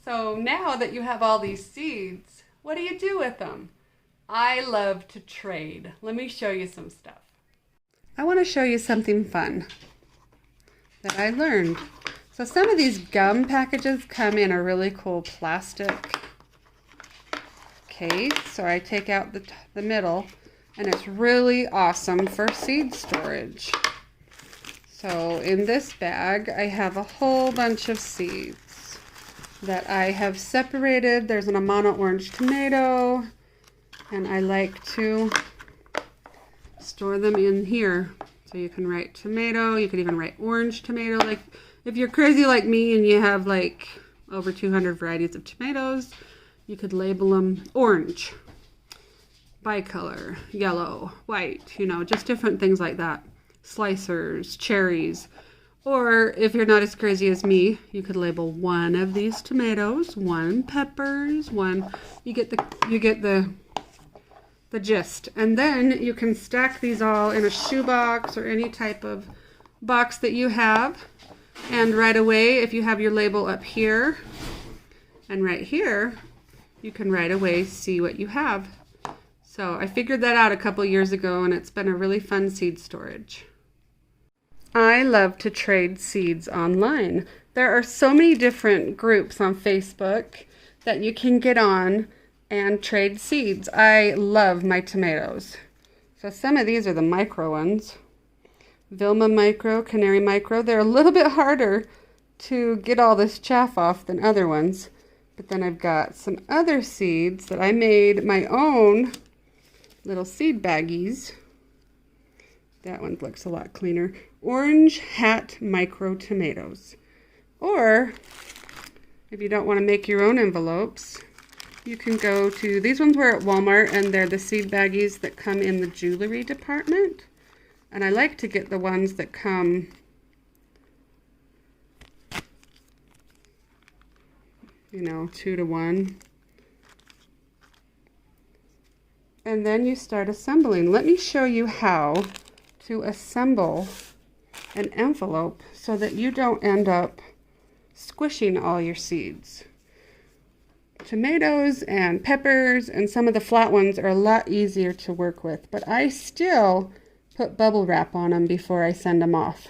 So now that you have all these seeds, what do you do with them? I love to trade. Let me show you some stuff. I want to show you something fun that I learned. So some of these gum packages come in a really cool plastic case. So I take out the middle, and it's really awesome for seed storage. So in this bag, I have a whole bunch of seeds that I have separated. There's an Amano orange tomato, and I like to store them in here. So you can write tomato, you can even write orange tomato. Like if you're crazy like me and you have like over 200 varieties of tomatoes, you could label them orange, bicolor, yellow, white, you know, just different things like that. Slicers, cherries. Or if you're not as crazy as me, you could label one of these tomatoes, one peppers, one, you get the gist. And then you can stack these all in a shoebox or any type of box that you have. And right away, if you have your label up here and right here, you can right away see what you have. So I figured that out a couple years ago, and it's been a really fun seed storage. I love to trade seeds online. There are so many different groups on Facebook that you can get on and trade seeds. I love my tomatoes. So some of these are the micro ones. Vilma micro, Canary micro. They're a little bit harder to get all this chaff off than other ones. But then I've got some other seeds that I made my own little seed baggies. That one looks a lot cleaner. Orange Hat micro tomatoes. Or if you don't want to make your own envelopes, you can go to, these ones were at Walmart, and they're the seed baggies that come in the jewelry department. And I like to get the ones that come, you know, 2 to 1. And then you start assembling. Let me show you how to assemble an envelope so that you don't end up squishing all your seeds. Tomatoes and peppers and some of the flat ones are a lot easier to work with, but I still put bubble wrap on them before I send them off.